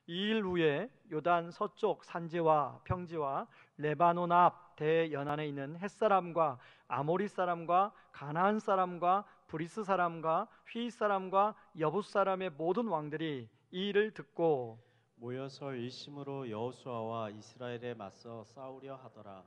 2일 후에 요단 서쪽 산지와 평지와 레바논 앞 대연안에 있는 햇사람과 아모리 사람과 가나안 사람과 브리스 사람과 휘 사람과 여붓 사람의 모든 왕들이 이 일을 듣고 모여서 일심으로 여호수아와 이스라엘에 맞서 싸우려 하더라.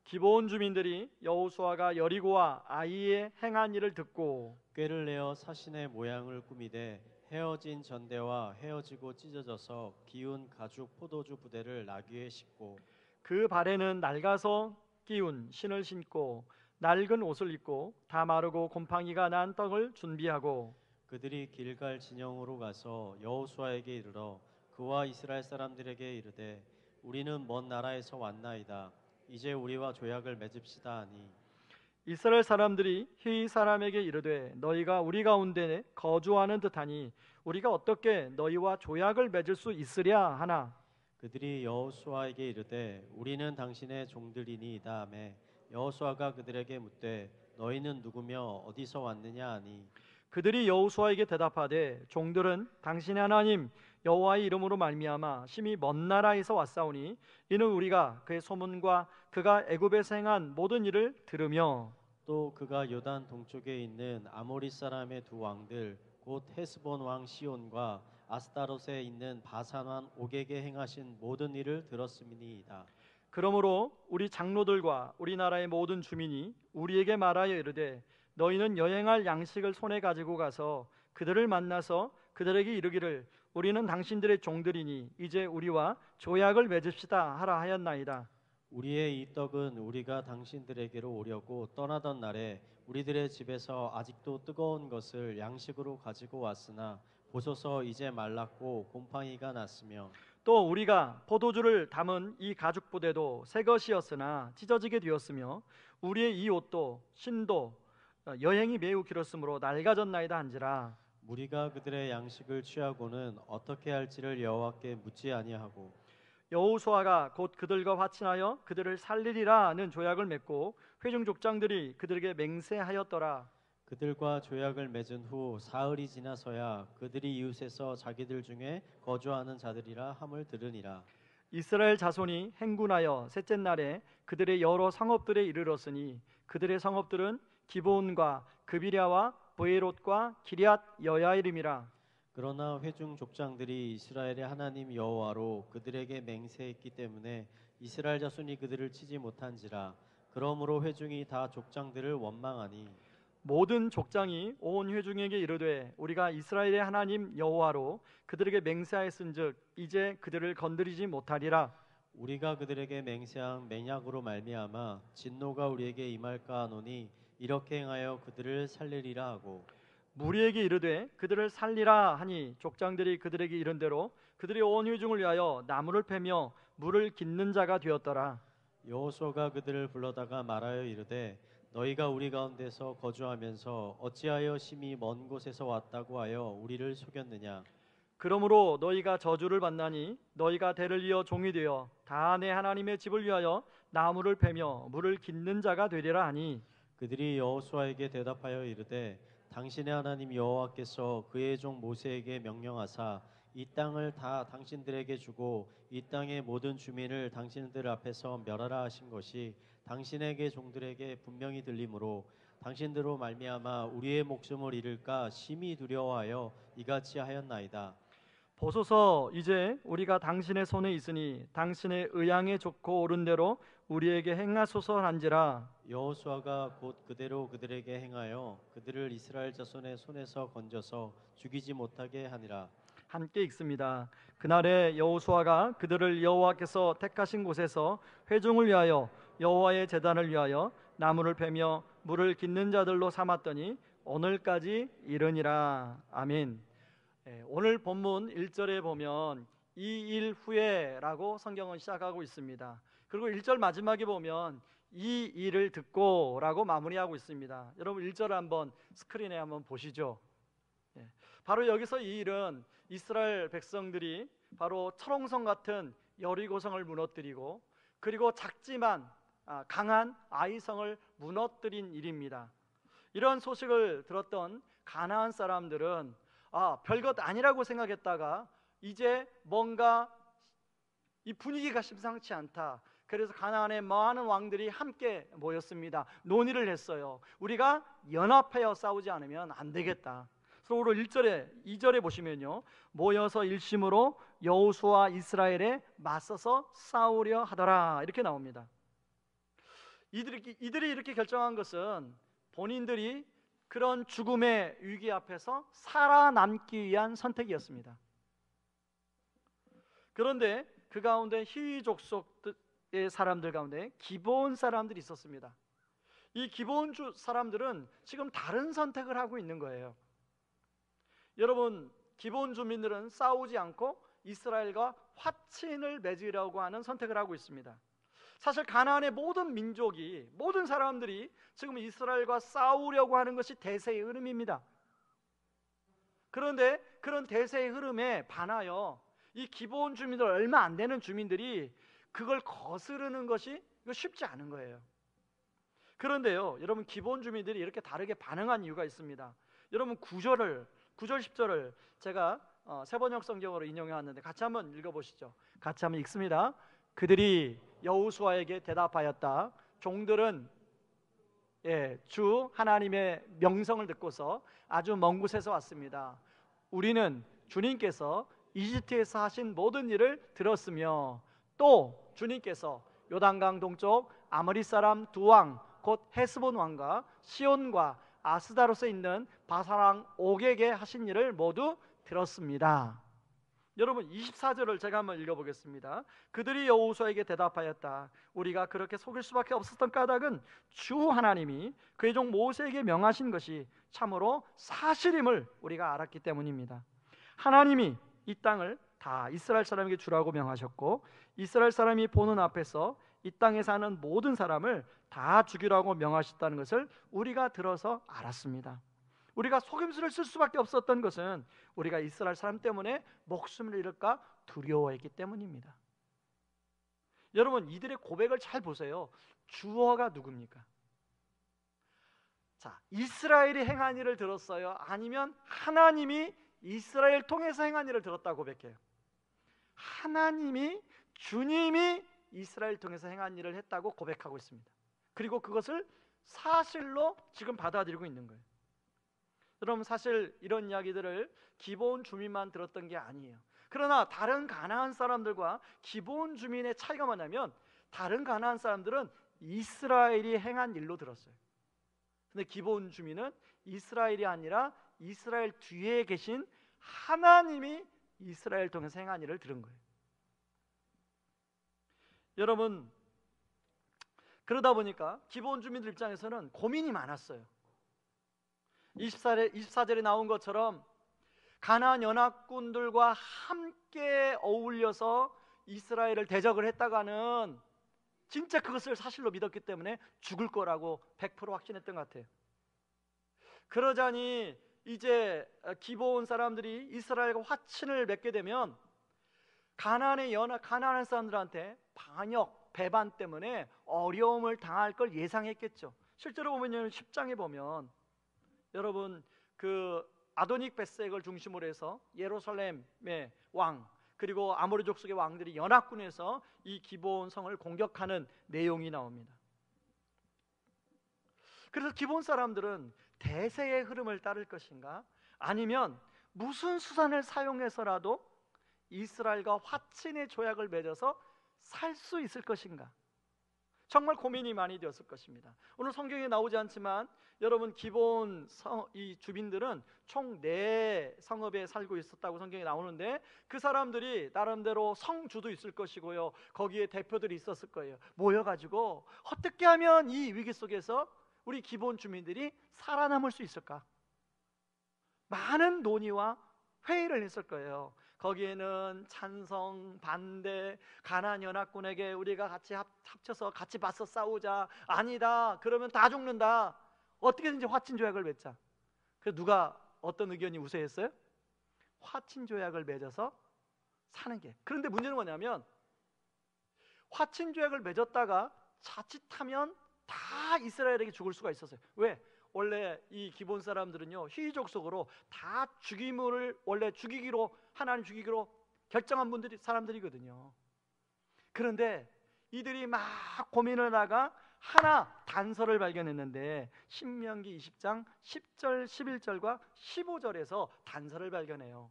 기브온 주민들이 여호수아가 여리고와 아이에 행한 일을 듣고 꾀를 내어 사신의 모양을 꾸미되 헤어진 전대와 헤어지고 찢어져서 기운 가죽 포도주 부대를 나귀에 싣고 그 발에는 낡아서 끼운 신을 신고 낡은 옷을 입고 다 마르고 곰팡이가 난 떡을 준비하고 그들이 길갈 진영으로 가서 여호수아에게 이르러 그와 이스라엘 사람들에게 이르되 우리는 먼 나라에서 왔나이다. 이제 우리와 조약을 맺읍시다 하니 이스라엘 사람들이 히 사람에게 이르되 너희가 우리 가운데 거주하는 듯하니 우리가 어떻게 너희와 조약을 맺을 수 있으랴 하나 그들이 여호수아에게 이르되 우리는 당신의 종들이니이다 하매 여호수아가 그들에게 묻되 너희는 누구며 어디서 왔느냐 하니 그들이 여호수아에게 대답하되 종들은 당신의 하나님 여호와의 이름으로 말미암아 심히 먼 나라에서 왔사오니 이는 우리가 그의 소문과 그가 애굽에서 행한 모든 일을 들으며 또 그가 요단 동쪽에 있는 아모리 사람의 두 왕들 곧 헤스본 왕 시온과 아스타롯에 있는 바산 왕 옥에게 행하신 모든 일을 들었음이니이다. 그러므로 우리 장로들과 우리나라의 모든 주민이 우리에게 말하여 이르되 너희는 여행할 양식을 손에 가지고 가서 그들을 만나서 그들에게 이르기를 우리는 당신들의 종들이니 이제 우리와 조약을 맺읍시다 하라 하였나이다. 우리의 이 떡은 우리가 당신들에게로 오려고 떠나던 날에 우리들의 집에서 아직도 뜨거운 것을 양식으로 가지고 왔으나 보소서 이제 말랐고 곰팡이가 났으며 또 우리가 포도주를 담은 이 가죽 부대도 새 것이었으나 찢어지게 되었으며 우리의 이 옷도 신도 여행이 매우 길었으므로 낡아졌나이다 한지라. 무리가 그들의 양식을 취하고는 어떻게 할지를 여호와께 묻지 아니하고 여호수아가 곧 그들과 화친하여 그들을 살리리라는 조약을 맺고 회중 족장들이 그들에게 맹세하였더라. 그들과 조약을 맺은 후 사흘이 지나서야 그들이 이웃에서 자기들 중에 거주하는 자들이라 함을 들으니라. 이스라엘 자손이 행군하여 셋째 날에 그들의 여러 성읍들에 이르렀으니 그들의 성읍들은 기브온과 그비랴와 브에롯과 기럇 여야이림이라. 그러나 회중 족장들이 이스라엘의 하나님 여호와로 그들에게 맹세했기 때문에 이스라엘 자손이 그들을 치지 못한지라. 그러므로 회중이 다 족장들을 원망하니 모든 족장이 온 회중에게 이르되 우리가 이스라엘의 하나님 여호와로 그들에게 맹세하였은즉 이제 그들을 건드리지 못하리라. 우리가 그들에게 맹세한 맹약으로 말미암아 진노가 우리에게 임할까 하노니 이렇게 행하여 그들을 살리리라 하고 무리에게 이르되 그들을 살리라 하니 족장들이 그들에게 이른 대로 그들이 온 회중을 위하여 나무를 패며 물을 깃는 자가 되었더라. 여호수아가 그들을 불러다가 말하여 이르되 너희가 우리 가운데서 거주하면서 어찌하여 심히 먼 곳에서 왔다고 하여 우리를 속였느냐. 그러므로 너희가 저주를 받나니 너희가 대를 이어 종이 되어 다 내 하나님의 집을 위하여 나무를 패며 물을 깃는 자가 되리라 하니 그들이 여호수아에게 대답하여 이르되 당신의 하나님 여호와께서 그의 종 모세에게 명령하사 이 땅을 다 당신들에게 주고 이 땅의 모든 주민을 당신들 앞에서 멸하라 하신 것이 당신에게 종들에게 분명히 들리므로 당신들로 말미암아 우리의 목숨을 잃을까 심히 두려워하여 이같이 하였나이다. 보소서 이제 우리가 당신의 손에 있으니 당신의 의향에 좋고 옳은 대로 우리에게 행하소서한지라. 여호수아가 곧 그대로 그들에게 행하여 그들을 이스라엘 자손의 손에서 건져서 죽이지 못하게 하니라. 함께 읽습니다. 그날에 여호수아가 그들을 여호와께서 택하신 곳에서 회중을 위하여 여호와의 제단을 위하여 나무를 패며 물을 깃는 자들로 삼았더니 오늘까지 이르니라. 아멘. 오늘 본문 1절에 보면 이 일 후에라고 성경은 시작하고 있습니다. 그리고 1절 마지막에 보면 이 일을 듣고라고 마무리하고 있습니다. 여러분 1절 한번 스크린에 한번 보시죠. 바로 여기서 이 일은 이스라엘 백성들이 바로 철옹성 같은 여리고성을 무너뜨리고 그리고 작지만 강한 아이성을 무너뜨린 일입니다. 이런 소식을 들었던 가나안 사람들은 별것 아니라고 생각했다가 이제 뭔가 이 분위기가 심상치 않다. 그래서 가나안의 많은 왕들이 함께 모였습니다. 논의를 했어요. 우리가 연합하여 싸우지 않으면 안 되겠다. 그래서 오늘 1절에 2절에 보시면요, 모여서 일심으로 여호수아와 이스라엘에 맞서서 싸우려 하더라, 이렇게 나옵니다. 이들이 이렇게 결정한 것은 본인들이 그런 죽음의 위기 앞에서 살아남기 위한 선택이었습니다. 그런데 그 가운데 히위 족속의 사람들 가운데 기브온 사람들이 있었습니다. 이 기브온 사람들은 지금 다른 선택을 하고 있는 거예요. 여러분, 기브온 주민들은 싸우지 않고 이스라엘과 화친을 맺으려고 하는 선택을 하고 있습니다. 사실 가나안의 모든 민족이, 모든 사람들이 지금 이스라엘과 싸우려고 하는 것이 대세의 흐름입니다. 그런데 그런 대세의 흐름에 반하여 이 기브온 주민들, 얼마 안 되는 주민들이 그걸 거스르는 것이 이거 쉽지 않은 거예요. 그런데요, 여러분, 기브온 주민들이 이렇게 다르게 반응한 이유가 있습니다. 여러분, 9절 10절을 제가 세번역 성경으로 인용해 왔는데 같이 한번 읽어보시죠. 같이 한번 읽습니다. 그들이 여호수아에게 대답하였다. 종들은 주 하나님의 명성을 듣고서 아주 먼 곳에서 왔습니다. 우리는 주님께서 이집트에서 하신 모든 일을 들었으며 또 주님께서 요단강 동쪽 아모리 사람 두 왕 곧 헤스본 왕과 시온과 아스다롯에 있는 바사랑 옥에게 하신 일을 모두 들었습니다. 여러분, 24절을 제가 한번 읽어보겠습니다. 그들이 여호수아에게 대답하였다. 우리가 그렇게 속일 수밖에 없었던 까닭은 주 하나님이 그의 종 모세에게 명하신 것이 참으로 사실임을 우리가 알았기 때문입니다. 하나님이 이 땅을 다 이스라엘 사람에게 주라고 명하셨고 이스라엘 사람이 보는 앞에서 이 땅에 사는 모든 사람을 다 죽이라고 명하셨다는 것을 우리가 들어서 알았습니다. 우리가 속임수를 쓸 수밖에 없었던 것은 우리가 이스라엘 사람 때문에 목숨을 잃을까 두려워했기 때문입니다. 여러분, 이들의 고백을 잘 보세요. 주어가 누굽니까? 자, 이스라엘이 행한 일을 들었어요? 아니면 하나님이 이스라엘 통해서 행한 일을 들었다고 고백해요? 하나님이, 주님이 이스라엘 통해서 행한 일을 했다고 고백하고 있습니다. 그리고 그것을 사실로 지금 받아들이고 있는 거예요. 여러분, 사실 이런 이야기들을 기브온 주민만 들었던 게 아니에요. 그러나 다른 가나안 사람들과 기브온 주민의 차이가 뭐냐면 다른 가나안 사람들은 이스라엘이 행한 일로 들었어요. 근데 기브온 주민은 이스라엘이 아니라 이스라엘 뒤에 계신 하나님이 이스라엘 통해서 행한 일을 들은 거예요. 여러분, 그러다 보니까 기브온 주민들 입장에서는 고민이 많았어요. 24절에 나온 것처럼 가나안 연합군들과 함께 어울려서 이스라엘을 대적을 했다가는 진짜 그것을 사실로 믿었기 때문에 죽을 거라고 100% 확신했던 것 같아요. 그러자니 이제 기브온 사람들이 이스라엘과 화친을 맺게 되면 가나안 사람들한테 반역, 배반 때문에 어려움을 당할 걸 예상했겠죠. 실제로 보면 10장에 보면 여러분, 그 아도닉 베섹을 중심으로 해서 예루살렘의 왕 그리고 아모리 족속의 왕들이 연합군에서 이 기브온 성을 공격하는 내용이 나옵니다. 그래서 기브온 사람들은 대세의 흐름을 따를 것인가, 아니면 무슨 수단을 사용해서라도 이스라엘과 화친의 조약을 맺어서 살 수 있을 것인가, 정말 고민이 많이 되었을 것입니다. 오늘 성경에 나오지 않지만 여러분, 기브온 이 주민들은 총 4성읍에 살고 있었다고 성경에 나오는데 그 사람들이 나름대로 성주도 있을 것이고요, 거기에 대표들이 있었을 거예요. 모여가지고 어떻게 하면 이 위기 속에서 우리 기브온 주민들이 살아남을 수 있을까, 많은 논의와 회의를 했을 거예요. 거기에는 찬성, 반대, 가나안 연합군에게 우리가 같이 합쳐서 같이 맞서 싸우자, 아니다, 그러면 다 죽는다, 어떻게든지 화친 조약을 맺자. 그래서 누가 어떤 의견이 우세했어요? 화친 조약을 맺어서 사는 게. 그런데 문제는 뭐냐면 화친 조약을 맺었다가 자칫하면 다 이스라엘에게 죽을 수가 있었어요. 왜? 원래 이 기본 사람들은요, 희족속으로 다 죽임을 원래 죽이기로, 하나님 죽이기로 결정한 사람들이거든요. 그런데 이들이 막 고민을 하다가 하나 단서를 발견했는데 신명기 20장 10절 11절과 15절에서 단서를 발견해요.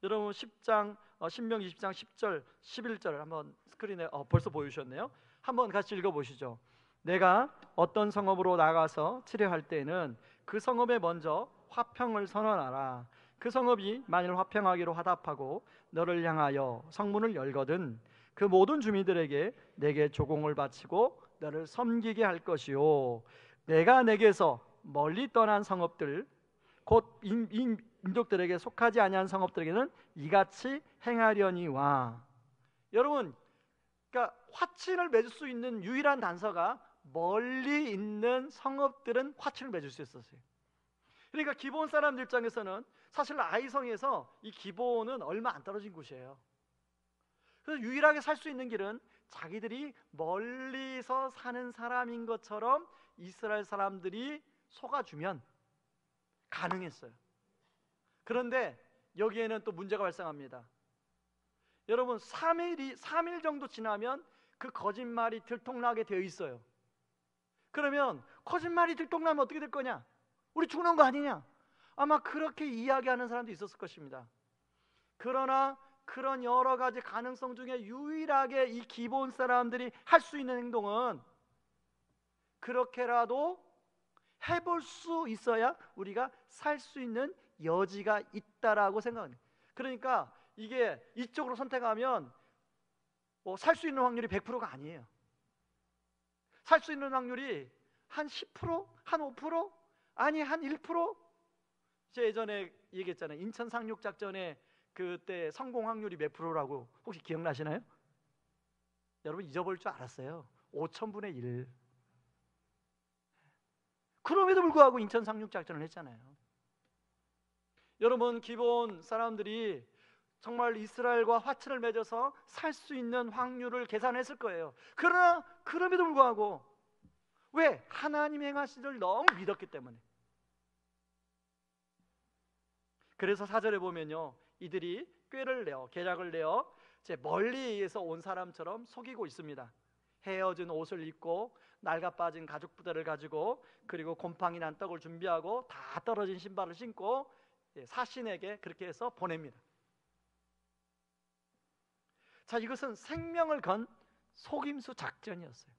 여러분 신명기 20장 10절 11절 한번 스크린에 벌써 보여주셨네요. 한번 같이 읽어보시죠. 내가 어떤 성읍으로 나가서 치려할 때에는 그 성읍에 먼저 화평을 선언하라. 그 성읍이 만일 화평하기로 화답하고 너를 향하여 성문을 열거든 그 모든 주민들에게 내게 조공을 바치고 너를 섬기게 할 것이요 내가 내게서 멀리 떠난 성읍들 곧 민족들에게 속하지 아니한 성읍들에게는 이같이 행하려니와. 여러분, 그러니까 화친을 맺을 수 있는 유일한 단서가 멀리 있는 성읍들은 화친을 맺을 수 있었어요. 그러니까 기브온 사람들 입장에서는 사실 아이성에서 이 기브온은 얼마 안 떨어진 곳이에요. 그래서 유일하게 살 수 있는 길은 자기들이 멀리서 사는 사람인 것처럼 이스라엘 사람들이 속아주면 가능했어요. 그런데 여기에는 또 문제가 발생합니다. 여러분 3일 정도 지나면 그 거짓말이 들통나게 되어 있어요. 그러면 거짓말이 들통나면 어떻게 될 거냐? 우리 죽는 거 아니냐? 아마 그렇게 이야기하는 사람도 있었을 것입니다. 그러나 그런 여러 가지 가능성 중에 유일하게 이 기브온 사람들이 할 수 있는 행동은 그렇게라도 해볼 수 있어야 우리가 살 수 있는 여지가 있다라고 생각합니다. 그러니까 이게 이쪽으로 선택하면 살 수 있는 확률이 100%가 아니에요. 살 수 있는 확률이 한 10%? 한 5%? 아니 한 1%? 제가 예전에 얘기했잖아요. 인천 상륙작전에 그때 성공 확률이 몇 프로라고 혹시 기억나시나요? 여러분 잊어버릴 줄 알았어요. 5,000분의 1. 그럼에도 불구하고 인천 상륙작전을 했잖아요. 여러분 기브온 사람들이 정말 이스라엘과 화친을 맺어서 살 수 있는 확률을 계산했을 거예요. 그러나 그럼에도 불구하고 왜? 하나님의 행하신 줄 너무 믿었기 때문에. 그래서 4절에 보면요, 이들이 계략을 내어 멀리에서 온 사람처럼 속이고 있습니다. 헤어진 옷을 입고 낡아 빠진 가죽 부대를 가지고 그리고 곰팡이 난 떡을 준비하고 다 떨어진 신발을 신고 사신에게 그렇게 해서 보냅니다. 자, 이것은 생명을 건 속임수 작전이었어요.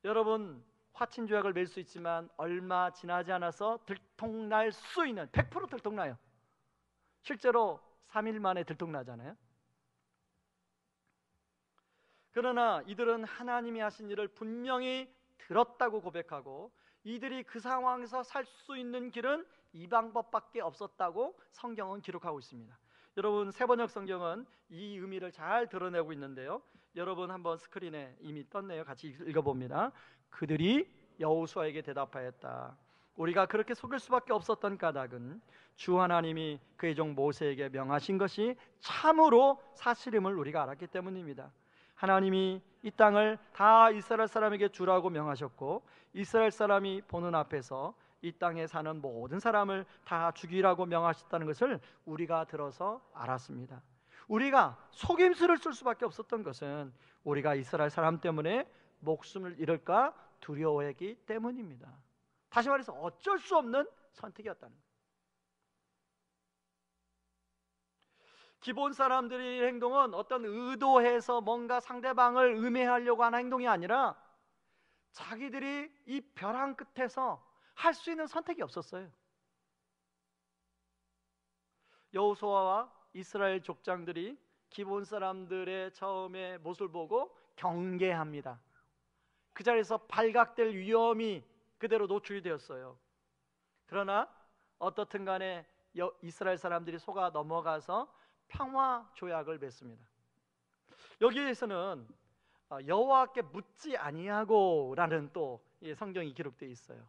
여러분 화친 조약을 맺을 수 있지만 얼마 지나지 않아서 들통날 수 있는 100% 들통나요. 실제로 3일 만에 들통나잖아요. 그러나 이들은 하나님이 하신 일을 분명히 들었다고 고백하고 이들이 그 상황에서 살 수 있는 길은 이 방법밖에 없었다고 성경은 기록하고 있습니다. 여러분 세번역 성경은 이 의미를 잘 드러내고 있는데요, 여러분 한번 스크린에 이미 떴네요. 같이 읽어봅니다. 그들이 여호수아에게 대답하였다. 우리가 그렇게 속일 수밖에 없었던 까닭은 주 하나님이 그의 종 모세에게 명하신 것이 참으로 사실임을 우리가 알았기 때문입니다. 하나님이 이 땅을 다 이스라엘 사람에게 주라고 명하셨고 이스라엘 사람이 보는 앞에서 이 땅에 사는 모든 사람을 다 죽이라고 명하셨다는 것을 우리가 들어서 알았습니다. 우리가 속임수를 쓸 수밖에 없었던 것은 우리가 이스라엘 사람 때문에 목숨을 잃을까 두려워했기 때문입니다. 다시 말해서 어쩔 수 없는 선택이었다는 거예요. 기본 사람들의 행동은 어떤 의도해서 뭔가 상대방을 음해하려고 하는 행동이 아니라 자기들이 이 벼랑 끝에서 할 수 있는 선택이 없었어요. 여호수아와 이스라엘 족장들이 기본 사람들의 처음의 모습을 보고 경계합니다. 그 자리에서 발각될 위험이 그대로 노출이 되었어요. 그러나 어떻든 간에 이스라엘 사람들이 속아 넘어가서 평화 조약을 맺습니다. 여기에서는 여호와께 묻지 아니하고라는 또 성경이 기록되어 있어요.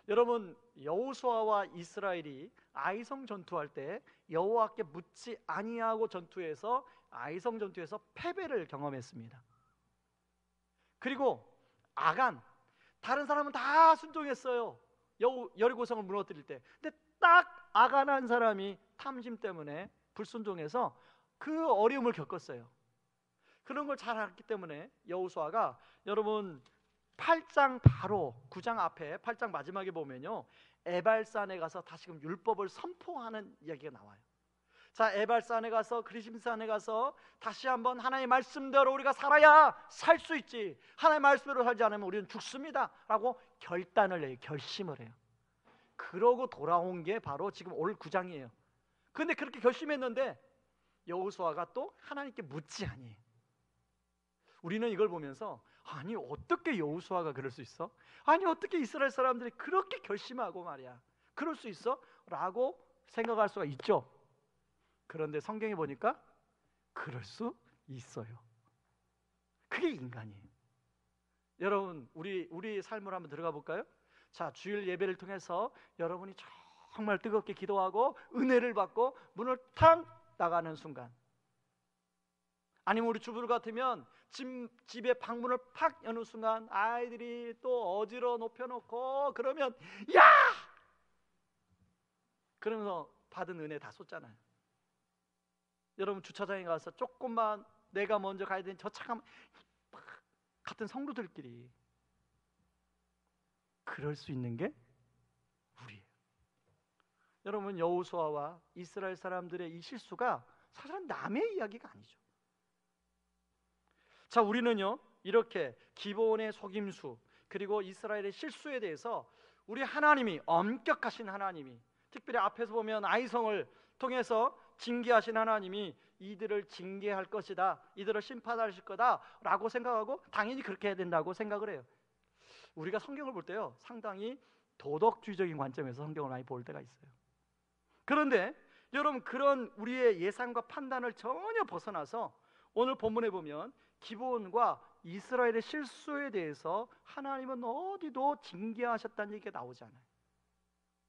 여러분 여호수아와 이스라엘이 아이성 전투할 때 여호와께 묻지 아니하고 전투에서 아이성 전투에서 패배를 경험했습니다. 그리고 아간, 다른 사람은 다 순종했어요. 여리고성을 무너뜨릴 때. 근데 딱 아간 한 사람이 탐심 때문에 불순종해서 그 어려움을 겪었어요. 그런 걸 잘 알았기 때문에 여호수아가 여러분 8장 바로 9장 앞에 8장 마지막에 보면요, 에발산에 가서 다시금 율법을 선포하는 이야기가 나와요. 자, 에발산에 가서 그리심산에 가서 다시 한번 하나님의 말씀대로 우리가 살아야 살 수 있지, 하나님의 말씀대로 살지 않으면 우리는 죽습니다 라고 결단을 해요. 결심을 해요. 그러고 돌아온 게 바로 지금 올 9장이에요. 그런데 그렇게 결심했는데 여호수아가 또 하나님께 묻지 아니에요. 우리는 이걸 보면서 아니 어떻게 여호수아가 그럴 수 있어? 아니 어떻게 이스라엘 사람들이 그렇게 결심하고 말이야 그럴 수 있어? 라고 생각할 수가 있죠. 그런데 성경에 보니까 그럴 수 있어요. 그게 인간이에요. 여러분 우리 삶을 한번 들어가 볼까요? 자, 주일 예배를 통해서 여러분이 정말 뜨겁게 기도하고 은혜를 받고 문을 탁 나가는 순간, 아니면 우리 주부들 같으면 집에 방문을 팍 여는 순간 아이들이 또 어지러 높여놓고 그러면 야! 그러면서 받은 은혜 다 쏟잖아요. 여러분 주차장에 가서 조금만 내가 먼저 가야 되는 저 차가 같은 성도들끼리 그럴 수 있는 게 우리예요. 여러분 여호수아와 이스라엘 사람들의 이 실수가 사실은 남의 이야기가 아니죠. 자, 우리는요 이렇게 기본의 속임수 그리고 이스라엘의 실수에 대해서 우리 하나님이 엄격하신 하나님이, 특별히 앞에서 보면 아이성을 통해서 징계하신 하나님이 이들을 징계할 것이다, 이들을 심판하실 거다 라고 생각하고 당연히 그렇게 해야 된다고 생각을 해요. 우리가 성경을 볼 때요 상당히 도덕주의적인 관점에서 성경을 많이 볼 때가 있어요. 그런데 여러분 그런 우리의 예상과 판단을 전혀 벗어나서 오늘 본문에 보면 기브온과 이스라엘의 실수에 대해서 하나님은 어디도 징계하셨다는 얘기가 나오지 않아요.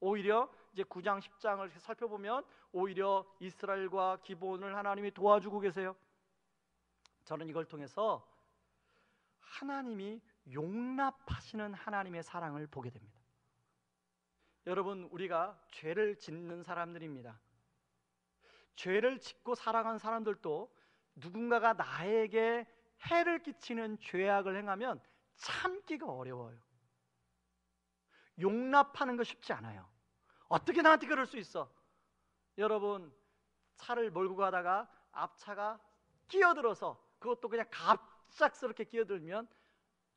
오히려 이제 9장 10장을 살펴보면 오히려 이스라엘과 기브온을 하나님이 도와주고 계세요. 저는 이걸 통해서 하나님이 용납하시는 하나님의 사랑을 보게 됩니다. 여러분 우리가 죄를 짓는 사람들입니다. 죄를 짓고 살아가는 사람들도 누군가가 나에게 해를 끼치는 죄악을 행하면 참기가 어려워요. 용납하는 거 쉽지 않아요. 어떻게 나한테 그럴 수 있어? 여러분 차를 몰고 가다가 앞차가 끼어들어서, 그것도 그냥 갑작스럽게 끼어들면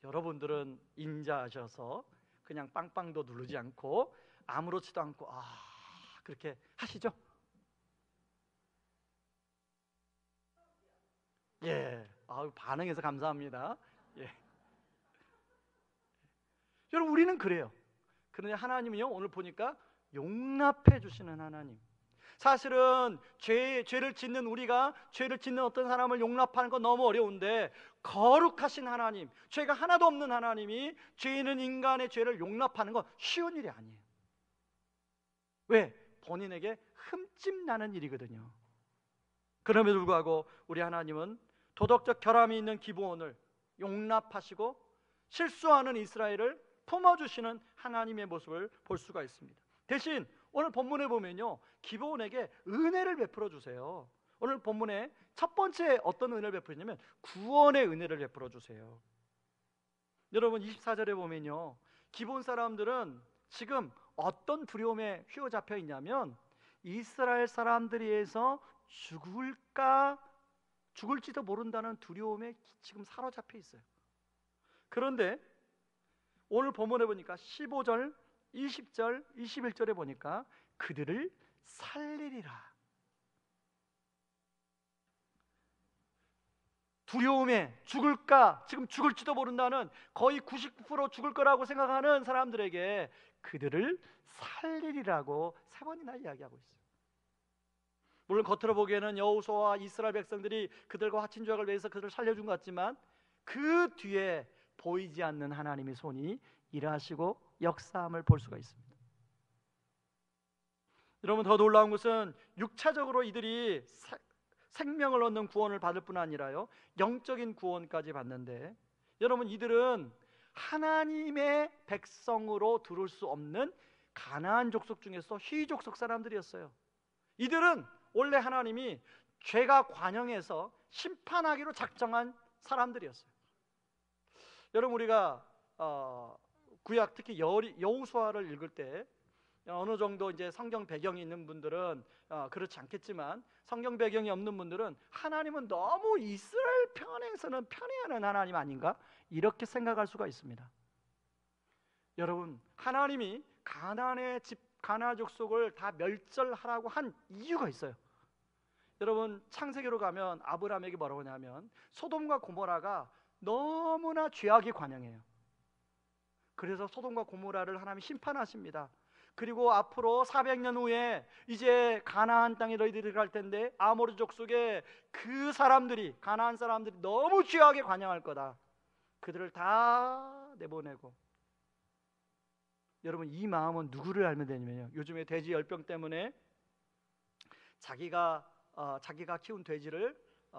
여러분들은 인자하셔서 그냥 빵빵도 누르지 않고 아무렇지도 않고 그렇게 하시죠? 예, 반응해서 감사합니다. 예. 여러분 우리는 그래요. 그런데 하나님은요 오늘 보니까 용납해 주시는 하나님. 사실은 죄를 짓는 우리가 죄를 짓는 어떤 사람을 용납하는 건 너무 어려운데, 거룩하신 하나님, 죄가 하나도 없는 하나님이 죄 있는 인간의 죄를 용납하는 건 쉬운 일이 아니에요. 왜? 본인에게 흠집 나는 일이거든요. 그럼에도 불구하고 우리 하나님은 도덕적 결함이 있는 기브온을 용납하시고 실수하는 이스라엘을 품어주시는 하나님의 모습을 볼 수가 있습니다. 대신 오늘 본문에 보면요 기브온에게 은혜를 베풀어 주세요. 오늘 본문에 첫 번째 어떤 은혜를 베푸냐면 구원의 은혜를 베풀어 주세요. 여러분 24절에 보면요 기브온 사람들은 지금 어떤 두려움에 휘어잡혀 있냐면 이스라엘 사람들에 의해서 죽을지도 모른다는 두려움에 지금 사로잡혀 있어요. 그런데 오늘 본문에 보니까 15절, 20절, 21절에 보니까 그들을 살리리라. 두려움에 죽을까, 지금 죽을지도 모른다는, 거의 99% 죽을 거라고 생각하는 사람들에게 그들을 살리리라고 3번이나 이야기하고 있어요. 물론 겉으로 보기에는 여호수아와 이스라엘 백성들이 그들과 화친 조약을 위해서 그들을 살려준 것 같지만 그 뒤에 보이지 않는 하나님의 손이 일하시고 역사함을 볼 수가 있습니다. 여러분 더 놀라운 것은 6차적으로 이들이 생명을 얻는 구원을 받을 뿐 아니라요 영적인 구원까지 받는데, 여러분 이들은 하나님의 백성으로 들어올 수 없는 가나안 족속 중에서 희족속 사람들이었어요. 이들은 원래 하나님이 죄가 관영해서 심판하기로 작정한 사람들이었어요. 여러분, 우리가 구약 특히 여호수아를 읽을 때 어느 정도 이제 성경 배경이 있는 분들은 그렇지 않겠지만, 성경 배경이 없는 분들은 하나님은 너무 이스라엘 편에서는 편애하는 하나님 아닌가, 이렇게 생각할 수가 있습니다. 여러분, 하나님이 가나안 족속을 다 멸절하라고 한 이유가 있어요. 여러분, 창세기로 가면 아브라함에게 뭐라고 하냐면 소돔과 고모라가 너무나 죄악이 관영해요. 그래서 소돔과 고모라를 하나님이 심판하십니다. 그리고 앞으로 400년 후에 이제 가나안 땅에 너희들이 들어갈 텐데 아모리 족속의 그 사람들이, 가나안 사람들이 너무 죄악에 관영할 거다. 그들을 다 내보내고. 여러분, 이 마음은 누구를 알면 되냐면요, 요즘에 돼지 열병 때문에 자기가 키운 돼지를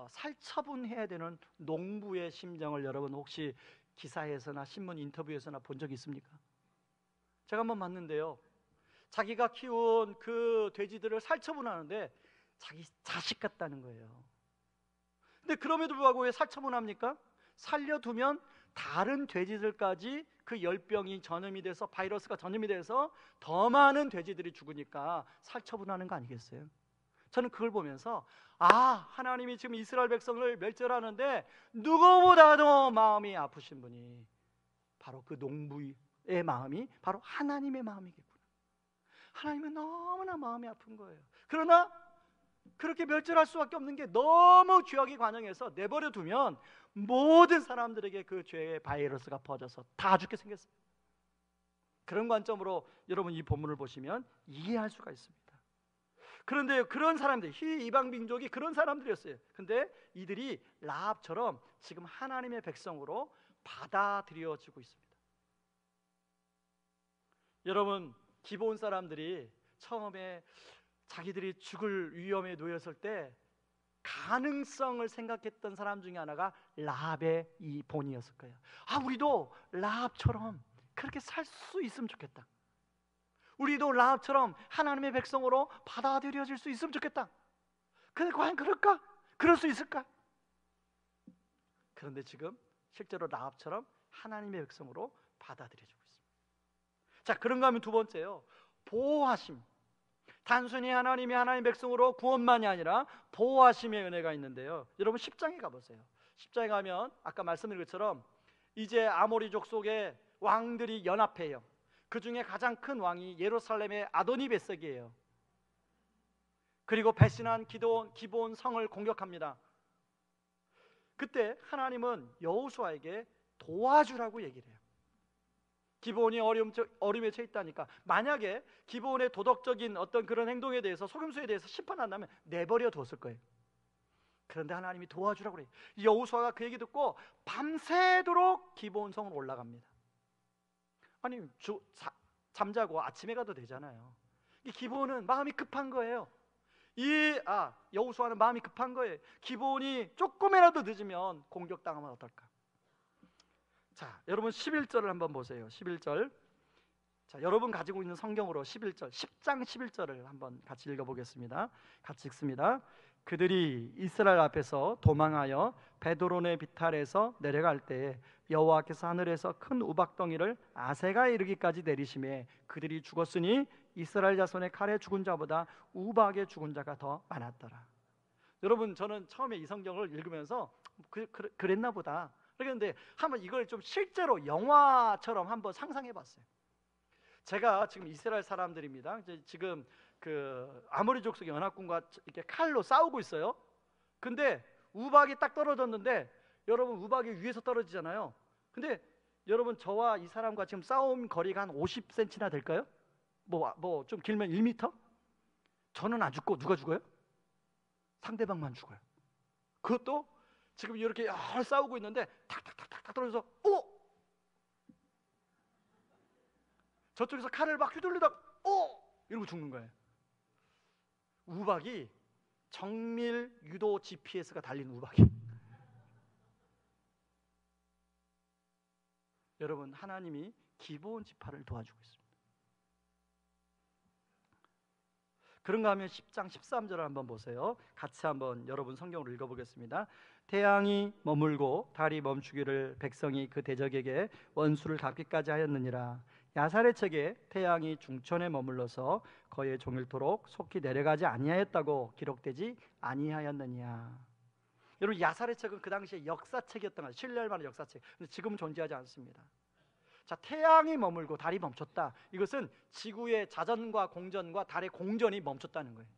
살처분해야 되는 농부의 심정을 여러분 혹시 기사에서나 신문 인터뷰에서나 본 적 있습니까? 제가 한번 봤는데요, 자기가 키운 그 돼지들을 살처분하는데 자기 자식 같다는 거예요. 근데 그럼에도 불구하고 왜 살처분합니까? 살려두면 다른 돼지들까지 그 열병이 전염이 돼서, 바이러스가 전염이 돼서 더 많은 돼지들이 죽으니까 살처분하는 거 아니겠어요? 저는 그걸 보면서 하나님이 지금 이스라엘 백성을 멸절하는데 누구보다도 마음이 아프신 분이 바로 그 농부의 마음이 바로 하나님의 마음이겠구나. 하나님은 너무나 마음이 아픈 거예요. 그러나 그렇게 멸절할 수밖에 없는 게 너무 죄악이 관영해서 내버려 두면 모든 사람들에게 그 죄의 바이러스가 퍼져서 다 죽게 생겼어요. 그런 관점으로 여러분 이 본문을 보시면 이해할 수가 있습니다. 그런데 그런 사람들, 이방 민족이 그런 사람들이었어요. 근데 이들이 라합처럼 지금 하나님의 백성으로 받아들여지고 있습니다. 여러분, 기브온 사람들이 처음에 자기들이 죽을 위험에 놓였을 때 가능성을 생각했던 사람 중에 하나가 라합의 이 본이었을 거예요. 우리도 라합처럼 그렇게 살 수 있으면 좋겠다. 우리도 라합처럼 하나님의 백성으로 받아들여질 수 있으면 좋겠다. 근데 과연 그럴까? 그럴 수 있을까? 그런데 지금 실제로 라합처럼 하나님의 백성으로 받아들여지고 있습니다. 자, 그런가 하면 두 번째요, 보호하심. 단순히 하나님의 백성으로 구원만이 아니라 보호하심의 은혜가 있는데요, 여러분 10장에 가보세요. 10장에 가면 아까 말씀드린 것처럼 이제 아모리족 속의 왕들이 연합해요. 그 중에 가장 큰 왕이 예루살렘의 아도니베섹이에요. 그리고 배신한 기브온 성을 공격합니다. 그때 하나님은 여호수아에게 도와주라고 얘기를 해요. 기브온이 어려움에 처해 있다니까. 만약에 기브온의 도덕적인 어떤 그런 행동에 대해서, 속임수에 대해서 심판한다면 내버려 뒀을 거예요. 그런데 하나님이 도와주라고 그래요. 여호수아가 그 얘기 듣고 밤새도록 기브온 성으로 올라갑니다. 아니, 잠자고 아침에 가도 되잖아요. 이 기브온은 마음이 급한 거예요. 여호수아는 마음이 급한 거예요. 기브온이 조금이라도 늦으면 공격당하면 어떨까? 자, 여러분 11절을 한번 보세요. 11절. 자, 여러분 가지고 있는 성경으로 11절, 10장 11절을 한번 같이 읽어보겠습니다. 같이 읽습니다. 그들이 이스라엘 앞에서 도망하여 베드론의 비탈에서 내려갈 때에 여호와께서 하늘에서 큰 우박덩이를 아세가 이르기까지 내리심에 그들이 죽었으니 이스라엘 자손의 칼에 죽은 자보다 우박에 죽은 자가 더 많았더라. 여러분, 저는 처음에 이 성경을 읽으면서 그랬나 보다 그랬는데 한번 이걸 좀 실제로 영화처럼 한번 상상해 봤어요. 제가 지금 이스라엘 사람들입니다. 지금 그 아모리 족속 연합군과 이렇게 칼로 싸우고 있어요. 근데 우박이 딱 떨어졌는데, 여러분 우박이 위에서 떨어지잖아요. 근데 여러분 저와 이 사람과 지금 싸움 거리가 한 50cm나 될까요? 뭐 좀 길면 1m? 저는 안 죽고 누가 죽어요? 상대방만 죽어요. 그것도 지금 이렇게 싸우고 있는데 탁탁탁탁 떨어져서 저쪽에서 칼을 막 휘둘리다가 이러고 죽는 거예요. 우박이 정밀 유도 GPS가 달린 우박이. 여러분, 하나님이 기브온 지파를 도와주고 있습니다. 그런가 하면 10장 13절을 한번 보세요. 같이 한번 여러분 성경으로 읽어보겠습니다. 태양이 머물고 달이 멈추기를 백성이 그 대적에게 원수를 갚기까지 하였느니라. 야살의 책에 태양이 중천에 머물러서 거의 종일토록 속히 내려가지 아니하였다고 기록되지 아니하였느냐. 여러분, 야살의 책은 그 당시에 역사책이었던 거예요. 신뢰할 만한 역사책. 근데 지금은 존재하지 않습니다. 자, 태양이 머물고 달이 멈췄다. 이것은 지구의 자전과 공전과 달의 공전이 멈췄다는 거예요.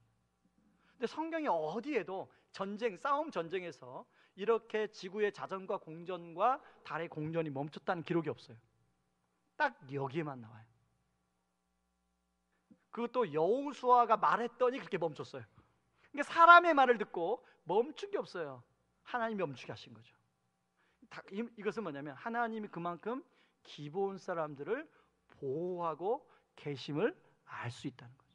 근데 성경이 어디에도 전쟁, 싸움 전쟁에서 이렇게 지구의 자전과 공전과 달의 공전이 멈췄다는 기록이 없어요. 딱 여기에만 나와요. 그것도 여호수아가 말했더니 그렇게 멈췄어요. 그러니까 사람의 말을 듣고 멈춘 게 없어요. 하나님이 멈추게 하신 거죠. 이것은 뭐냐면 하나님이 그만큼 기브온 사람들을 보호하고 계심을 알 수 있다는 거죠.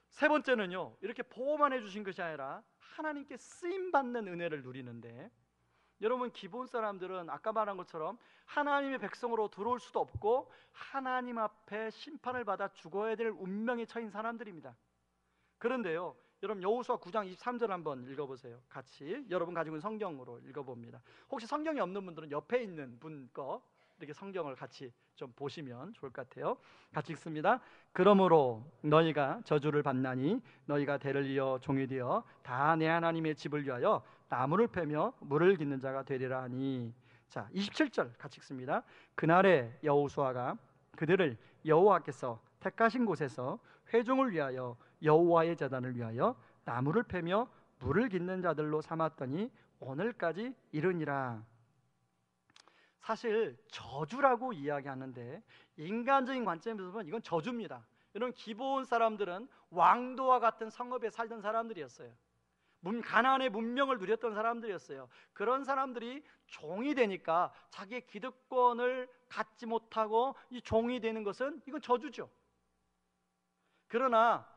세 번째는요, 이렇게 보호만 해주신 것이 아니라 하나님께 쓰임받는 은혜를 누리는데, 여러분, 기브온 사람들은 아까 말한 것처럼 하나님의 백성으로 들어올 수도 없고 하나님 앞에 심판을 받아 죽어야 될 운명에 처인 사람들입니다. 그런데요, 여러분, 여호수아 9장 23절 한번 읽어보세요. 같이 여러분 가지고 있는 성경으로 읽어봅니다. 혹시 성경이 없는 분들은 옆에 있는 분 거 이렇게 성경을 같이 좀 보시면 좋을 것 같아요. 같이 읽습니다. 그러므로 너희가 저주를 받나니 너희가 대를 이어 종이 되어 다 내 하나님의 집을 위하여 나무를 패며 물을 깃는 자가 되리라 하니. 자, 27절 같이 읽습니다. 그날에 여호수아가 그들을 여호와께서 택하신 곳에서 회중을 위하여 여호와의 제단을 위하여 나무를 패며 물을 깃는 자들로 삼았더니 오늘까지 이르니라. 사실 저주라고 이야기하는데 인간적인 관점에서 보면 이건 저주입니다. 이런 기브온 사람들은 왕도와 같은 성읍에 살던 사람들이었어요. 가나안의 문명을 누렸던 사람들이었어요. 그런 사람들이 종이 되니까 자기의 기득권을 갖지 못하고 이 종이 되는 것은 이건 저주죠. 그러나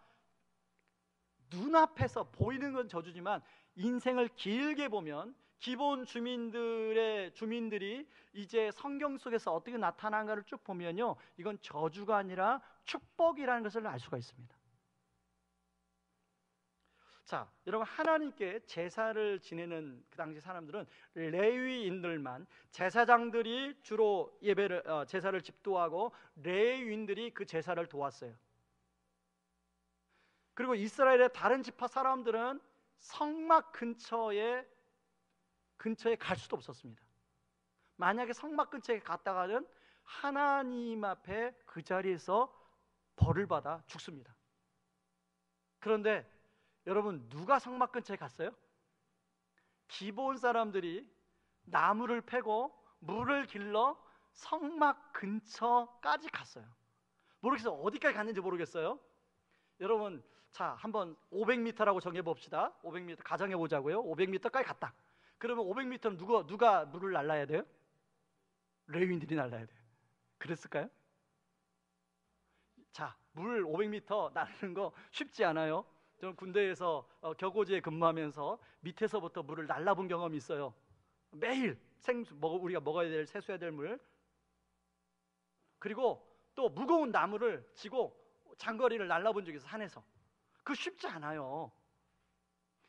눈앞에서 보이는 건 저주지만 인생을 길게 보면 기본 주민들이 이제 성경 속에서 어떻게 나타난가를 쭉 보면요, 이건 저주가 아니라 축복이라는 것을 알 수가 있습니다. 자, 여러분, 하나님께 제사를 지내는 그 당시 사람들은 레위인들만, 제사장들이 주로 제사를 집도하고 레위인들이 그 제사를 도왔어요. 그리고 이스라엘의 다른 지파 사람들은 성막 근처에 갈 수도 없었습니다. 만약에 성막 근처에 갔다가는 하나님 앞에 그 자리에서 벌을 받아 죽습니다. 그런데 여러분, 누가 성막 근처에 갔어요? 기브온 사람들이 나무를 패고 물을 길러 성막 근처까지 갔어요. 모르겠어요. 어디까지 갔는지 모르겠어요. 여러분, 자, 한번 500m라고 정해봅시다. 500m 가정해보자고요. 500m까지 갔다. 그러면 500m는 누가 물을 날라야 돼요? 레위인들이 날라야 돼요. 그랬을까요? 자, 물 500m 나르는 거 쉽지 않아요. 저는 군대에서 격오지에 근무하면서 밑에서부터 물을 날라본 경험이 있어요. 매일 우리가 먹어야 될, 세수해야 될 물, 그리고 또 무거운 나무를 지고 장거리를 날라본 적이 있어요. 산에서. 그거 쉽지 않아요.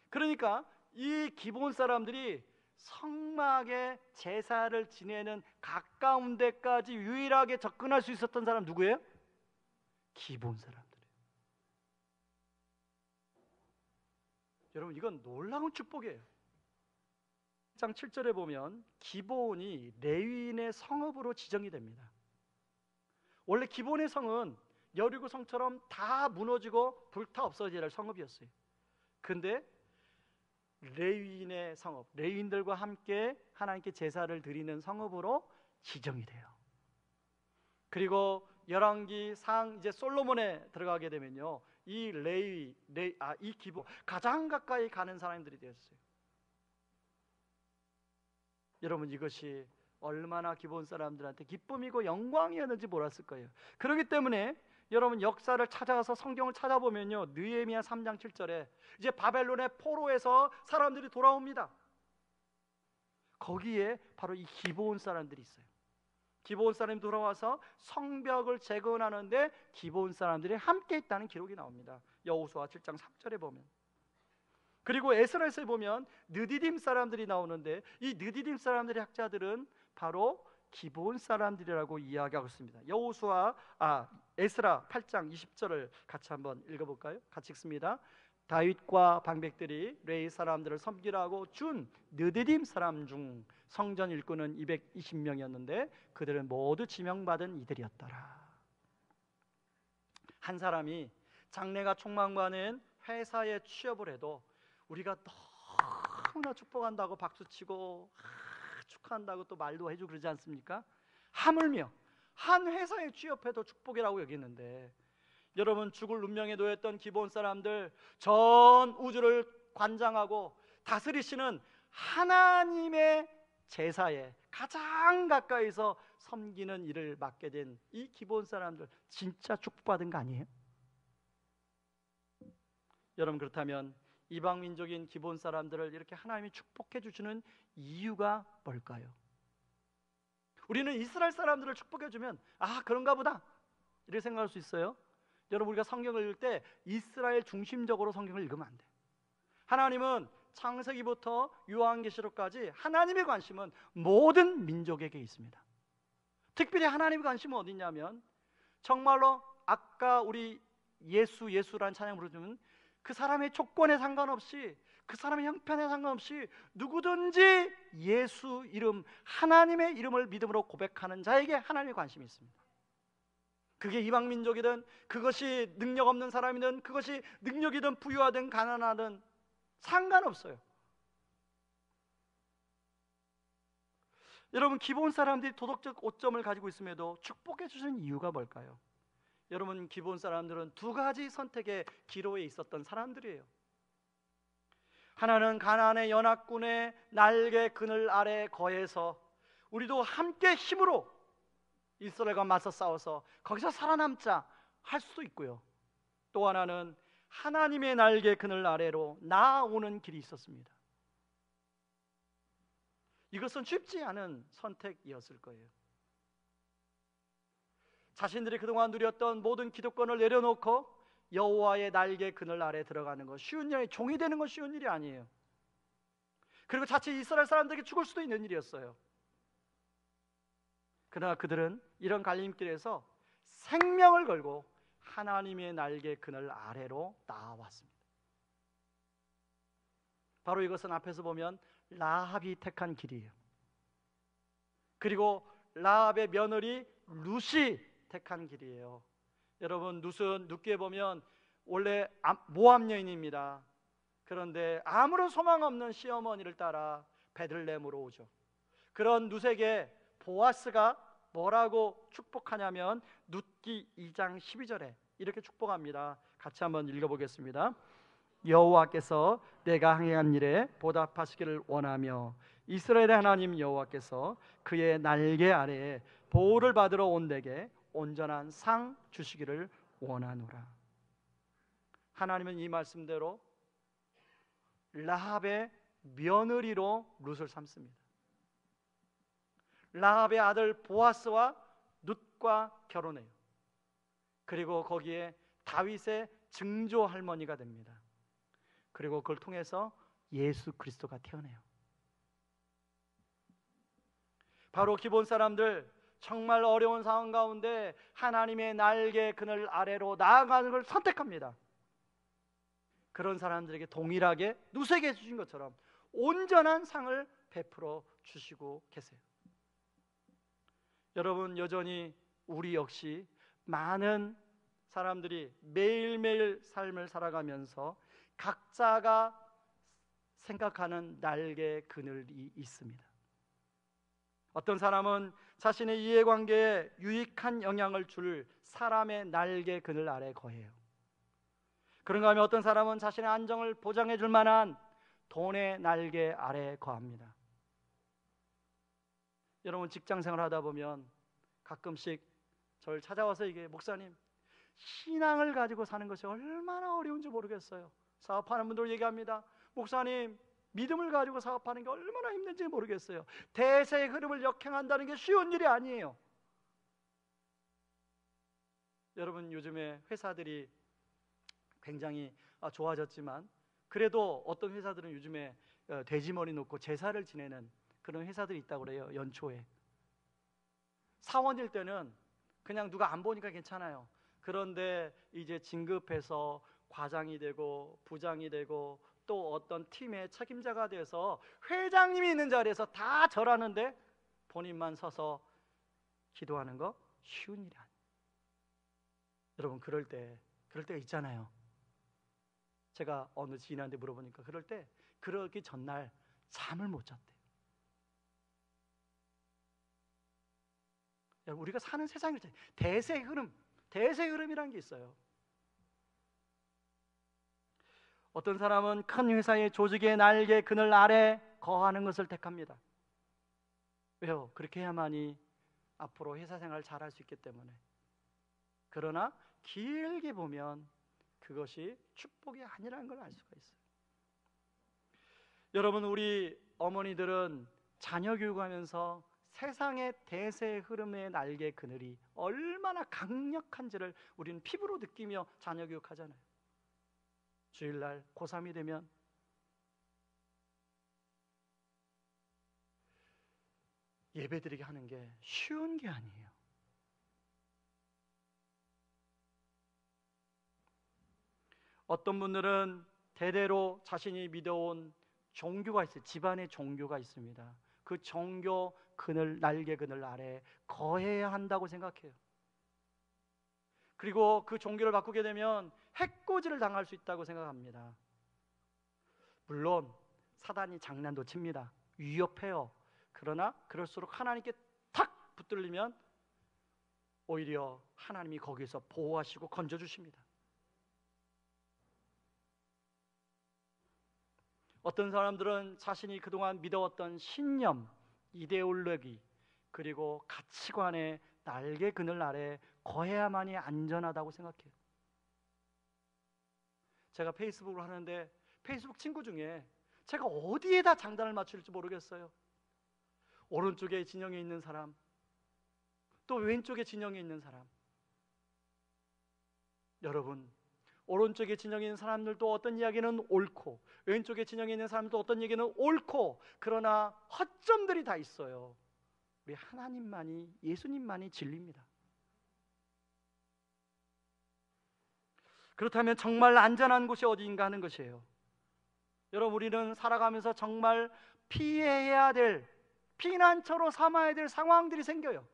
그러니까 이 기브온 사람들이 성막에 제사를 지내는 가까운 데까지 유일하게 접근할 수 있었던 사람 누구예요? 기브온 사람들이에요. 여러분, 이건 놀라운 축복이에요. 1장 7절에 보면 기브온이 레위인의 성읍으로 지정이 됩니다. 원래 기브온의 성은 여리고 성처럼 다 무너지고 불타 없어져야 할 성읍이었어요. 근데 레위인의 성읍, 레위인들과 함께 하나님께 제사를 드리는 성읍으로 지정이 돼요. 그리고 열왕기 상 이제 솔로몬에 들어가게 되면요, 이 이 기브온 가장 가까이 가는 사람들이 되었어요. 여러분, 이것이 얼마나 기브온 사람들한테 기쁨이고 영광이었는지 몰랐을 거예요. 그렇기 때문에 여러분, 역사를 찾아가서 성경을 찾아보면요, 느헤미야 3장 7절에 이제 바벨론의 포로에서 사람들이 돌아옵니다. 거기에 바로 이 기브온 사람들이 있어요. 기브온 사람이 돌아와서 성벽을 재건하는데 기브온 사람들이 함께 있다는 기록이 나옵니다. 여호수아 7장 3절에 보면. 그리고 에스라에서 보면 느디딤 사람들이 나오는데 이 느디딤 사람들의 학자들은 바로 기브온 사람들이라고 이야기하고 있습니다. 에스라 8장 20절을 같이 한번 읽어볼까요? 같이 읽습니다. 다윗과 방백들이 레이 사람들을 섬기라고 준 느디딤 사람 중 성전 일꾼은 220명이었는데 그들은 모두 지명받은 이들이었더라. 한 사람이 장래가 촉망받는 회사에 취업을 해도 우리가 너무나 축복한다고 박수치고 축하한다고 또 말도 해주고 그러지 않습니까? 하물며 한 회사에 취업해도 축복이라고 여기는데, 여러분, 죽을 운명에 놓였던 기브온 사람들, 전 우주를 관장하고 다스리시는 하나님의 제사에 가장 가까이서 섬기는 일을 맡게 된 이 기브온 사람들, 진짜 축복받은 거 아니에요? 여러분, 그렇다면 이방 민족인 기브온 사람들을 이렇게 하나님이 축복해 주시는 이유가 뭘까요? 우리는 이스라엘 사람들을 축복해 주면 그런가 보다 이렇게 생각할 수 있어요. 여러분, 우리가 성경을 읽을 때 이스라엘 중심적으로 성경을 읽으면 안 돼. 하나님은 창세기부터 요한계시록까지 하나님의 관심은 모든 민족에게 있습니다. 특별히 하나님의 관심은 어디 있냐면, 정말로 아까 우리 예수라는 찬양 부르면 그 사람의 조건에 상관없이, 그 사람의 형편에 상관없이 누구든지 예수 이름, 하나님의 이름을 믿음으로 고백하는 자에게 하나님의 관심이 있습니다. 그게 이방 민족이든, 그것이 능력 없는 사람이든, 그것이 능력이든 부유하든 가난하든 상관없어요. 여러분, 기브온 사람들이 도덕적 오점을 가지고 있음에도 축복해 주시는 이유가 뭘까요? 여러분, 기브온 사람들은 두 가지 선택의 기로에 있었던 사람들이에요. 하나는 가나안의 연합군의 날개 그늘 아래 거해서 우리도 함께 힘으로 이스라엘과 맞서 싸워서 거기서 살아남자 할 수도 있고요, 또 하나는 하나님의 날개 그늘 아래로 나아오는 길이 있었습니다. 이것은 쉽지 않은 선택이었을 거예요. 자신들이 그동안 누렸던 모든 기득권을 내려놓고 여호와의 날개 그늘 아래 들어가는 것, 쉬운 일이, 종이 되는 건 쉬운 일이 아니에요. 그리고 자칫 이스라엘 사람들에게 죽을 수도 있는 일이었어요. 그러나 그들은 이런 갈림길에서 생명을 걸고 하나님의 날개 그늘 아래로 나아왔습니다. 바로 이것은 앞에서 보면 라합이 택한 길이에요. 그리고 라합의 며느리 룻이 택한 길이에요. 여러분, 룻은 룻기에 보면 원래 모압 여인입니다. 그런데 아무런 소망 없는 시어머니를 따라 베들레헴으로 오죠. 그런 룻에게 보아스가 뭐라고 축복하냐면 룻기 2장 12절에 이렇게 축복합니다. 같이 한번 읽어보겠습니다. 여호와께서 내가 행한 일에 보답하시기를 원하며 이스라엘의 하나님 여호와께서 그의 날개 아래에 보호를 받으러 온 내게 온전한 상 주시기를 원하노라. 하나님은 이 말씀대로 라합의 며느리로 룻을 삼습니다. 라합의 아들 보아스와 룻과 결혼해요. 그리고 거기에 다윗의 증조 할머니가 됩니다. 그리고 그걸 통해서 예수 그리스도가 태어나요. 바로 기브온 사람들, 정말 어려운 상황 가운데 하나님의 날개 그늘 아래로 나아가는 걸 선택합니다. 그런 사람들에게 동일하게 룻에게 주신 것처럼 온전한 상을 베풀어 주시고 계세요. 여러분, 여전히 우리 역시 많은 사람들이 매일매일 삶을 살아가면서 각자가 생각하는 날개 그늘이 있습니다. 어떤 사람은 자신의 이해관계에 유익한 영향을 줄 사람의 날개 그늘 아래 거해요. 그런가 하면 어떤 사람은 자신의 안정을 보장해 줄 만한 돈의 날개 아래 거합니다. 여러분, 직장생활 하다 보면 가끔씩 저를 찾아와서 이게, 목사님, 신앙을 가지고 사는 것이 얼마나 어려운지 모르겠어요. 사업하는 분들 얘기합니다. 목사님, 믿음을 가지고 사업하는 게 얼마나 힘든지 모르겠어요. 대세의 흐름을 역행한다는 게 쉬운 일이 아니에요. 여러분 요즘에 회사들이 굉장히 좋아졌지만 그래도 어떤 회사들은 요즘에 돼지머리 놓고 제사를 지내는 그런 회사들이 있다고 그래요. 연초에 사원일 때는 그냥 누가 안 보니까 괜찮아요. 그런데 이제 진급해서 과장이 되고 부장이 되고 또 어떤 팀의 책임자가 돼서 회장님이 있는 자리에서 다 절하는데 본인만 서서 기도하는 거 쉬운 일이 아니에요. 여러분 그럴 때가 있잖아요. 제가 어느 지인한테 물어보니까 그럴 때 그러기 전날 잠을 못 잤대요. 여러분 우리가 사는 세상일 때 대세의 흐름이라는 게 있어요. 어떤 사람은 큰 회사의 조직의 날개 그늘 아래 거하는 것을 택합니다. 왜요? 그렇게 해야만이 앞으로 회사 생활 잘할 수 있기 때문에. 그러나 길게 보면 그것이 축복이 아니라는 걸 알 수가 있어요. 여러분 우리 어머니들은 자녀 교육하면서 세상의 대세 흐름의 날개 그늘이 얼마나 강력한지를 우리는 피부로 느끼며 자녀 교육하잖아요. 주일날 고3이 되면 예배드리게 하는 게 쉬운 게 아니에요. 어떤 분들은 대대로 자신이 믿어온 종교가 있어요. 집안의 종교가 있습니다. 그 종교 그늘 날개 그늘 아래 거해야 한다고 생각해요. 그리고 그 종교를 바꾸게 되면 해코지를 당할 수 있다고 생각합니다. 물론 사단이 장난도 칩니다. 위협해요. 그러나 그럴수록 하나님께 탁 붙들리면 오히려 하나님이 거기에서 보호하시고 건져주십니다. 어떤 사람들은 자신이 그동안 믿어왔던 신념, 이데올로기 그리고 가치관의 날개 그늘 아래 거해야만이 안전하다고 생각해요. 제가 페이스북을 하는데 페이스북 친구 중에 제가 어디에다 장단을 맞출지 모르겠어요. 오른쪽에 진영에 있는 사람, 또 왼쪽에 진영에 있는 사람. 여러분 오른쪽에 진영에 있는 사람들도 어떤 이야기는 옳고 왼쪽에 진영에 있는 사람들도 어떤 얘기는 옳고 그러나 허점들이 다 있어요. 우리 하나님만이 예수님만이 진리입니다. 그렇다면 정말 안전한 곳이 어디인가 하는 것이에요. 여러분 우리는 살아가면서 정말 피해야 될 피난처로 삼아야 될 상황들이 생겨요.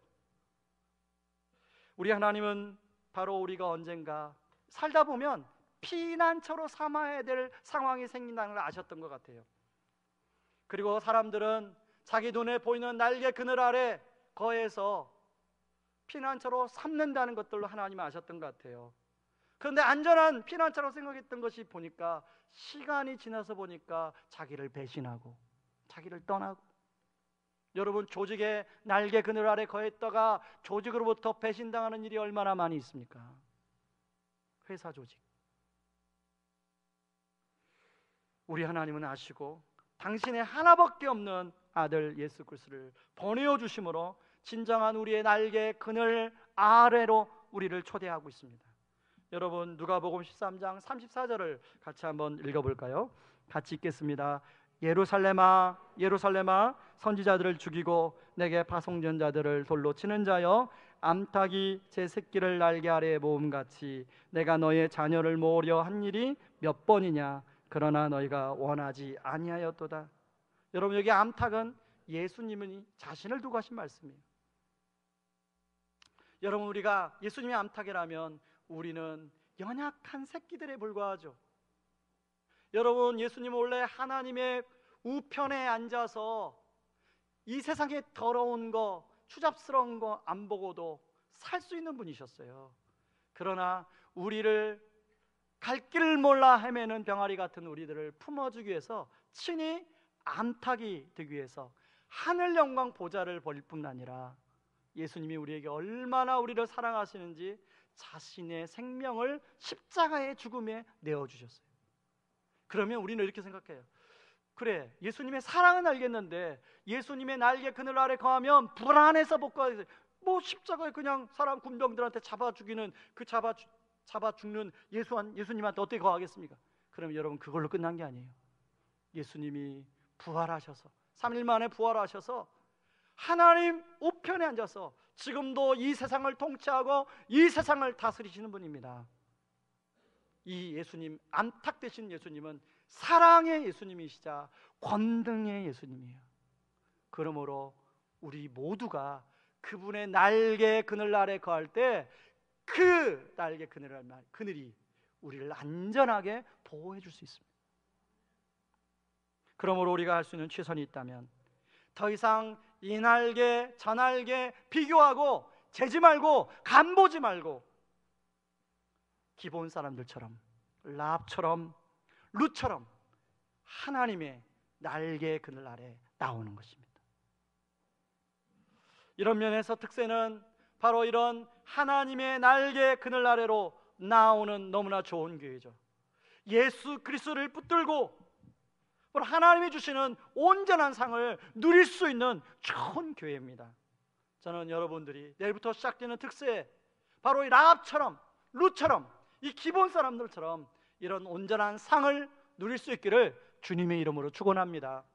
우리 하나님은 바로 우리가 언젠가 살다 보면 피난처로 삼아야 될 상황이 생긴다는 걸 아셨던 것 같아요. 그리고 사람들은 자기 눈에 보이는 날개 그늘 아래 거해서 피난처로 삼는다는 것들로 하나님은 아셨던 것 같아요. 그런데 안전한 피난처로 생각했던 것이 보니까 시간이 지나서 보니까 자기를 배신하고 자기를 떠나고 여러분 조직의 날개 그늘 아래 거했다가 조직으로부터 배신당하는 일이 얼마나 많이 있습니까? 회사 조직. 우리 하나님은 아시고 당신의 하나밖에 없는 아들 예수 그리스도를 보내어 주심으로 진정한 우리의 날개 그늘 아래로 우리를 초대하고 있습니다. 여러분 누가복음 13장 34절을 같이 한번 읽어볼까요? 같이 읽겠습니다. 예루살렘아 예루살렘아 선지자들을 죽이고 내게 파송된 자들을 돌로 치는 자여 암탉이 제 새끼를 날개 아래에 모음같이 내가 너의 자녀를 모으려 한 일이 몇 번이냐 그러나 너희가 원하지 아니하였도다. 여러분 여기 암탉은 예수님이 자신을 두고 하신 말씀이에요. 여러분 우리가 예수님의 암탉이라면 우리는 연약한 새끼들에 불과하죠. 여러분 예수님은 원래 하나님의 우편에 앉아서 이 세상의 더러운 거 추잡스러운 거 안 보고도 살 수 있는 분이셨어요. 그러나 우리를 갈 길을 몰라 헤매는 병아리 같은 우리들을 품어주기 위해서 친히 암탉이 되기 위해서 하늘 영광 보좌를 버릴 뿐 아니라 예수님이 우리에게 얼마나 우리를 사랑하시는지 자신의 생명을 십자가의 죽음에 내어주셨어요. 그러면 우리는 이렇게 생각해요. 그래 예수님의 사랑은 알겠는데 예수님의 날개 그늘 아래 거하면 불안해서 못 가겠어요. 뭐 십자가에 그냥 사람 군병들한테 잡아 죽이는 그 잡아 죽는 예수님한테 어떻게 거하겠습니까? 그럼 여러분 그걸로 끝난 게 아니에요. 예수님이 부활하셔서 3일 만에 부활하셔서 하나님 우편에 앉아서 지금도 이 세상을 통치하고 이 세상을 다스리시는 분입니다. 이 예수님, 안탁되신 예수님은 사랑의 예수님이시자 권능의 예수님이에요. 그러므로 우리 모두가 그분의 날개 그늘 아래 거할 때 그 날개 그늘이 우리를 안전하게 보호해 줄 수 있습니다. 그러므로 우리가 할 수 있는 최선이 있다면 더 이상 이 날개 저 날개 비교하고 재지 말고 간보지 말고 기본 사람들처럼 라합처럼 룻처럼 하나님의 날개 그늘 아래 나오는 것입니다. 이런 면에서 특세는 바로 이런 하나님의 날개 그늘 아래로 나오는 너무나 좋은 교회죠. 예수 그리스도를 붙들고 하나님이 주시는 온전한 상을 누릴 수 있는 좋은 교회입니다. 저는 여러분들이 내일부터 시작되는 특세, 바로 이 라합처럼 룻처럼 이 기본 사람들처럼 이런 온전한 상을 누릴 수 있기를 주님의 이름으로 축원합니다.